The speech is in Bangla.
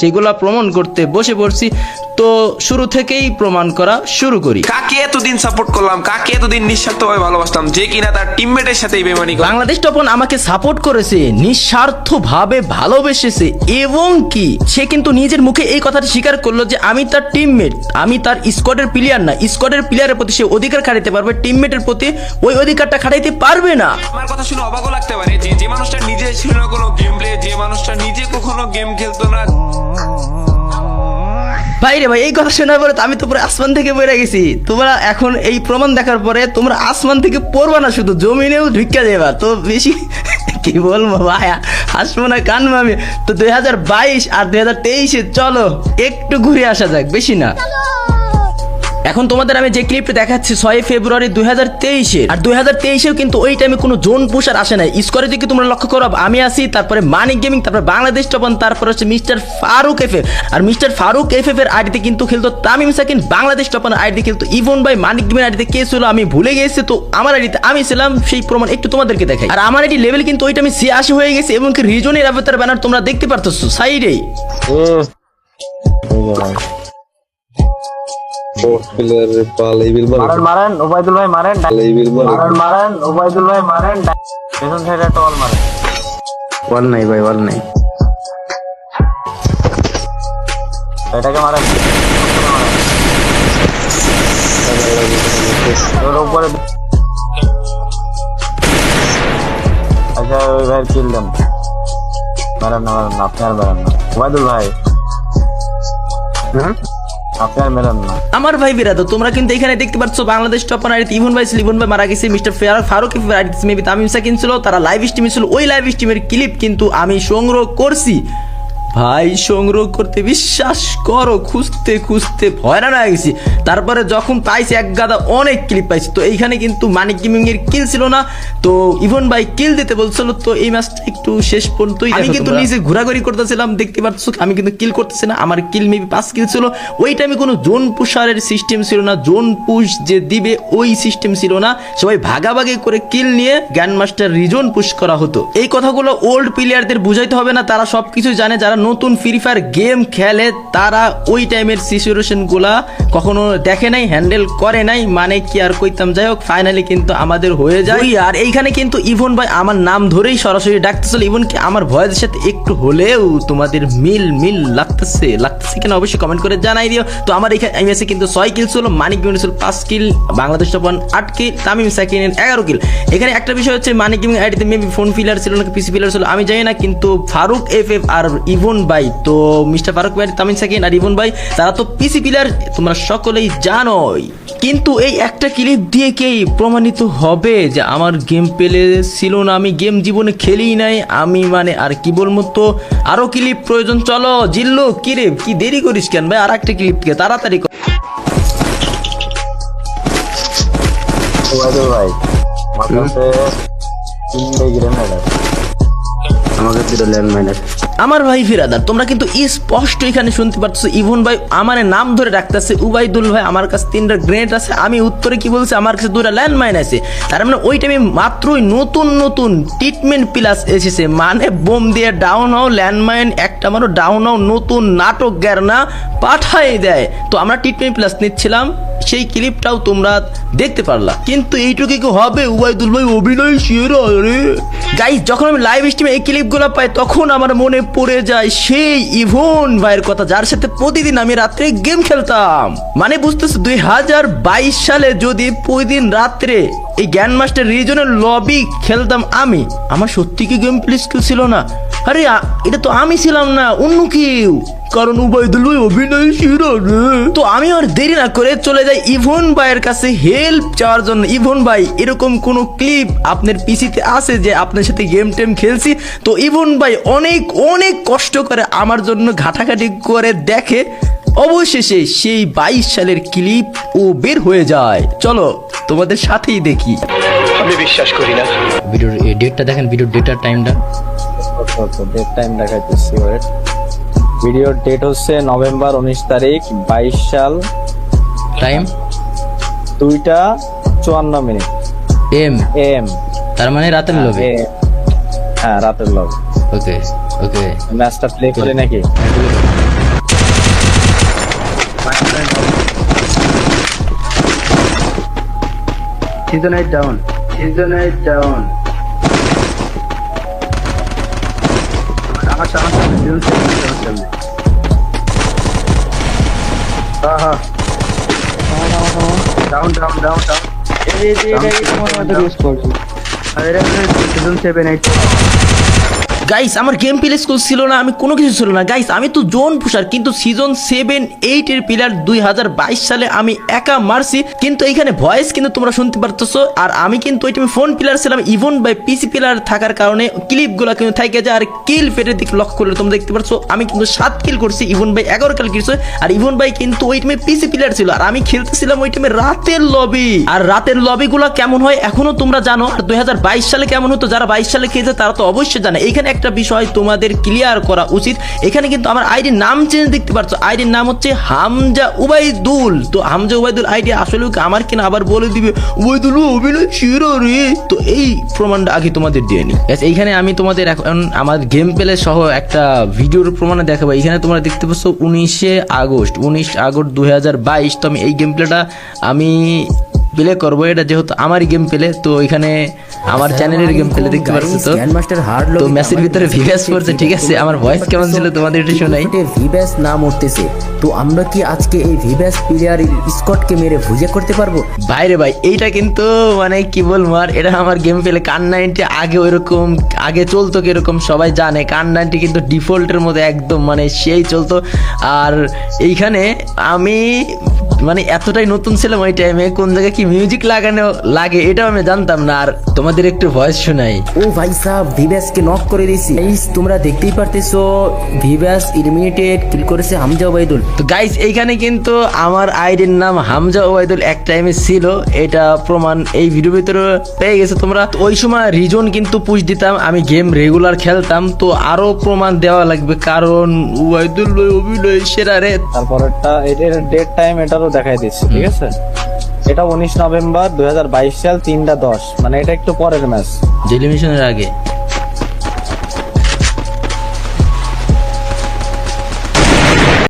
সেগুলো প্রমাণ করতে বসে পড়ছি। তো শুরু থেকেই প্রমাণ করা শুরু করি। কাকে এতদিন সাপোর্ট করলাম, কাকে এতদিন নিঃস্বার্থভাবে ভালোবাসতাম, যে কিনা তার টিমমেটের সাথেই বেমানি করে। বাংলাদেশ টপন আমাকে সাপোর্ট করেছে, নিঃস্বার্থভাবে ভালোবেসেছে, এবং কি সে কিন্তু নিজের মুখে এই কথাটা স্বীকার করলো যে আমি তার টিমমেট, আমি তার স্কোয়াডের প্লেয়ার না। স্কোয়াডের প্লেয়ারের প্রতি সে অধিকার খাটাইতে পারবে, টিমমেটের প্রতি ওই অধিকারটা খাটাইতে পারবে না। আমার কথা শুনে অবাকও লাগতে পারে যে মানুষটা নিজে ছিল না কোনো গেম প্লে, যে মানুষটা নিজে কখনো গেম খেলতো না। ভাই রে ভাই, এই কথা শোনার পরে তো আমি তো পুরো আসমান থেকে পড়ে গেছি। তোমরা এখন এই প্রমাণ দেখার পরে তোমরা আসমান থেকে পড়বা না, শুধু জমিনেও ঢুকিয়া দেবা। তো বেশি কি বলবো ভাই, হাসবো না কানবো আমি। তো 2022 আর 2023 চলো একটু ঘুরে আসা যাক, বেশি না। এখন তোমাদের আমি যে ক্লিপটা দেখাচ্ছি 6 ফেব্রুয়ারি 2023 আর 2023 কিন্তু ওই টাইমে কোনো জোন পুষার আসে নাই। স্কোরে দিকে তোমরা লক্ষ্য করো, আমি আছি, তারপরে মানিক গেমিং, তারপরে বাংলাদেশ টপন, তারপরে হচ্ছে মিস্টার ফারুক এফএফ। আর মিস্টার ফারুক এফএফ এর আইডিতে কিন্তু খেলতো তামিম সাকিন, বাংলাদেশ টপন আইডিতে খেলতো ইভন ভাই, মানিক গেমিং আইডিতে কে ছিল আমি ভুলে গেছি। তো আমার আইডিতে আমি ছিলাম, সেই প্রমাণ একটু তোমাদেরকে দেখাই। আর আমার আইডি লেভেল কিন্তু ওই টাইমে 86 হয়ে গেছে, এবং কি রিজনের অবতার ব্যানার তোমরা দেখতে পারতেছো সাইডেই। মারেন ওবাইদুল ভাই, মারেন ওবাইদুল ভাই, মারেন পেছন সাইডে একটা ওয়াল মারেন। ওয়াল নাই ভাই, ওয়াল নাই। এটাকে মারেন ওর উপরে। আচ্ছা ওই ভাই কিল দেন, মারেন না, আপনি আর মারেন না ওবাইদুল ভাই, আপনি আর মেলেন না। আমার ভাই বিরাদর, তোমরা কিন্তু এখানে দেখতে পাচ্ছ বাংলাদেশ টপ আইডিতে ইভন ভাই মারা গেছে, মিস্টার ফারুক আইডিতে মেবি তামিম সাকিন ছিল, তারা লাইভ স্ট্রিমে ছিল। ওই লাইভ স্ট্রিমের ক্লিপ কিন্তু আমি সংগ্রহ করছি ভাই, সংগ্রহ করতে বিশ্বাস করো খুঁজতে খুঁজতে হয়রান হয়ে গেছি। তারপরে যখন পাইছি এক গাদা অনেক ক্লিপ পাইছি। তো এইখানে কিন্তু মানিক গেমিং এর কিল ছিল না, তো ইভন ভাই কিল দিতে বলছিল। তো এই ম্যাচটা একটু শেষ পর্যন্তই আমি কিন্তু নিজে ঘোরাঘুরি করতেছিলাম, দেখতে পাচ্ছ আমি কিন্তু কিল করতেছি না। আমার কিল মেবি 5 কিল ছিল। ওই টাইমে কোনো জোন পুষারের সিস্টেম ছিল না, জোন পুশ যে দিবে ওই সিস্টেম ছিল না। সবাই ভাগাভাগি করে কিল নিয়ে গ্র্যান্ড মাস্টার রিজন পুশ করা হতো। এই কথাগুলো ওল্ড প্লেয়ারদের বুঝাইতে হবে না, তারা সবকিছু জানে। যারা নতুন ফ্রি ফায়ার গেম খেলে তারা ওই টাইমের সিচুয়েশন গুলা কখনো দেখে নাই, হ্যান্ডেল করে নাই, মানে কি আর কইতাম। যাই হোক, ফাইনালি কিন্তু আমাদের হয়ে যায়। আর এইখানে কিন্তু ইভন ভাই আমার নাম ধরেই সরাসরি ডাকতেছিল। ইভন কি আমার ভয়েসের সাথে একটু হলেও তোমাদের মিল লাগতেছে কিনা অবশ্যই কমেন্ট করে জানাই দিও। তো আমার এখানে এমএসএ কিন্তু 6 কিল ছিল, মানিক গেমিং ছিল 5 কিল, বাংলাদেশ টপন 8 কিল, তামিম সাকিনের 11 কিল। এখানে একটা বিষয় হচ্ছে মানিক গেমিং আইডিতে মেবি ফোন ফিলার ছিল নাকি পিসি ফিলার ছিল আমি জানি না, কিন্তু ফারুক এফএফ আর ইভন ভাই, তো মিস্টার ফারুক ভাই, তামিম সাকিন আর ইভন ভাই, তারা তো পিসি প্লেয়ার, তোমরা সকলেই জানোই। কিন্তু এই একটা ক্লিপ দিয়ে কি প্রমাণিত হবে যে আমার গেম প্লে ছিল না, আমি গেম জীবনে খেলি নাই আমি, মানে আর কি বলবো। তো আরো ক্লিপ প্রয়োজন। চলো জিল্লু, কি রে কি দেরি করিস কেন ভাই, আর একটা ক্লিপ কে তাড়াতাড়ি ওবাইদুল ভাই আমার কাছে 3 গ্রেনেড আছে, আমাকে দুটো ল্যান্ডমাইন আছে। আমার ভাই ফিরাদার, তোমরা কিন্তু স্পষ্ট এখানে শুনতে পাচ্ছ ইভন ভাই আমার নাম ধরে রাখতেছে উবাইদুল ভাই, আমার কাছে 3টা গ্রেনেড আছে। আমি উত্তরে কি বলছি, আমার কাছে 2টা ল্যান্ডমাইন আছে। তার মানে ওই টাইমে মাত্রই নতুন ট্রিটমেন্ট প্লাস এসেছে, মানে বোম দিয়ে ডাউন হও, ল্যান্ডমাইন একটা মারো ডাউন হও, নতুন নাটক গ্যারনা পাঠাই দেয়। তো আমরা ট্রিটমেন্ট প্লাস নিচ্ছিলাম, সেই ক্লিপটাও তোমরা দেখতে পারলা। কিন্তু এইটুকু কি হবে, উবাইদুল ভাই অভিনয় সেরা রে গাইস। যখন আমি লাইভ স্ট্রিমে এই ক্লিপগুলো পাই তখন আমার মনে পড়ে যায় সেই ইভন ভাইয়ের কথা, যার সাথে প্রতিদিন আমি রাত্রে গেম খেলতাম। মানে বুঝতেছি 2022 সালে যদি প্রতিদিন রাত্রে এই গ্র্যান্ড মাস্টার রিজনের লবি খেলতাম আমি, আমার সত্যি কি গেম প্লে স্কিল ছিল না? আরে এটা তো আমি ছিলাম না, অন্য কেউ, কারণ উবাইদুল ভাই অভিনয় সেরা রে। তো আমি আর দেরি না করে চলে যাই ইভন ভাইয়ের কাছে হেল্প চাওয়ার জন্য। ইভন ভাই, এরকম কোন ক্লিপ আপনার পিসিতে আছে যে আপনার সাথে গেম টেম খেলছি? তো ইভন ভাই অনেক কষ্ট করে আমার জন্য ঘাটাঘাটি করে দেখে, অবশেষে সেই 22 সালের ক্লিপ ও বের হয়ে যায়। চলো তোমাদের সাথেই দেখি। আমি বিশ্বাস করি না। ভিডিওর ডেটটা দেখেন, ভিডিওর ডেটার টাইমটা। ডেট টাইম দেখাইতেছি, ওয়েট। ভিডিওর ডেট হচ্ছে নভেম্বর 19 তারিখ 22 সাল, টাইম 2টা 54 মিনিট এম। তার মানে রাতের লবে। হ্যাঁ রাতের লবে। ওকে ম্যাচটা প্লে করি নাকি? Season 8 down, season 8 down. আমার সামনে সিজন 7 সামনে। হ্যাঁ ডাউন ডাউন ডাউন ডাউন। আরে সিজন 7 8 গাইস আমার গেম প্লে স্কুল ছিল না, আমি কোনো কিছু ছিল না গাইস, আমি তো জোন পুষার, কিন্তু সিজন 7-8 এর প্লেয়ার 2022 সালে আমি একা মারছি। কিন্তু এইখানে ভয়েস কিন্তু তোমরা শুনতে পারতেছো, আর আমি কিন্তু ওই টাইমে ফোন প্লেয়ার ছিলাম, ইভন বাই পিসি প্লেয়ার থাকার কারণে ক্লিপগুলো কিন্তু থাকে যায়। আর কিল ফেটের দিকে লক্ষ্য করলে তোমরা দেখতে পাচ্ছ আমি কিন্তু 7 কিল করছি, ইভন বাই 11 কিল করছে। আর ইভন বাই কিন্তু ওই টাইমে পিসি প্লেয়ার ছিল, আর আমি খেলতেছিলাম ওই টাইমে রাতের লবি। আর রাতের লবিগুলো কেমন হয় এখনো তোমরা জানো, আর 2022 সালে কেমন হতো যারা 22 সালে খেয়েছে তারা তো অবশ্যই জানে। এইখানে একটা বিষয় তোমাদের ক্লিয়ার করা উচিত, এখানে কিন্তু আমার আইডির নাম চেঞ্জ দেখতে পাচ্ছ, আইডির নাম হচ্ছে হামজা উবাইদুল। তো হামজা উবাইদুল আইডি আসলে আমার কিনা আবার বলে দিবে উবাইদুল অভিনয় শিরো রে, তো এই প্রমাণটা আগে তোমাদের দিয়ে নি। এইখানে আমি তোমাদের এখন আমার গেম প্লে সহ একটা ভিডিওর প্রমাণে দেখাবো। এখানে তোমরা দেখতে পাচ্ছ 19 আগস্ট 2022। তো আমি এই গেম প্লেটা আমি প্লে করবো, এটা যেহেতু আমারই গেম প্লে, তো এখানে আমার চ্যানেলের গেম প্লে দেখতে পাচ্ছ। তো ম্যাচের ভিতরে ভিভ্যাস পড়ছে, ঠিক আছে। আমার ভয়েস কেমন ছিল তোমাদের একটু শোনাই। ভিভ্যাস নাম উঠতেছে, তো আমরা কি আজকে এই ভিভ্যাস প্লেয়ার স্কটকে মেরে ভুজে করতে পারবো? ভাইরে ভাই এইটা কিন্তু মানে কি বলবো, আর এটা আমার গেম প্লে কান 90 আগে ওইরকম আগে চলতো কিরকম সবাই জানে। কান 90 কিন্তু ডিফল্টের মধ্যে একদম মানে সেই চলতো। আর এইখানে আমি মানে এতটাই নতুন ছিলাম ওই টাইমে, কোন জায়গায় কি মিউজিক লাগানো লাগে এটাও আমি জানতাম না। আর তোমাদের একটু ভয়েস শোনাই। ও ভাই সাহেব ভিভ্যাসকে নক করে দিয়েছি। গাইস তোমরা দেখতেই পারতেছো ভিভ্যাস এলিমিনেটেড কিল করেছে হামজা ওবাইদুল। তো গাইস এইখানে কিন্তু আমার আইডির নাম হামজা ওবাইদুল এক টাইমে ছিল, এটা প্রমাণ এই ভিডিওর ভিতরে পেয়ে গেছে তোমরা। তো ওই সময় রিজন কিন্তু পুশ দিতাম, আমি গেম রেগুলার খেলতাম, তো আরো প্রমাণ দেওয়া লাগবে, কারণ ওবাইদুল অভিনয় সেরা রে। তারপরেরটা এটার ডেট টাইম এটারও দেখাই দিচ্ছি, ঠিক আছে। এটা 19 নভেম্বর 2022 সাল 3:10, মানে এটা একটু পরের ম্যাচ। ডেলিমিশনের আগে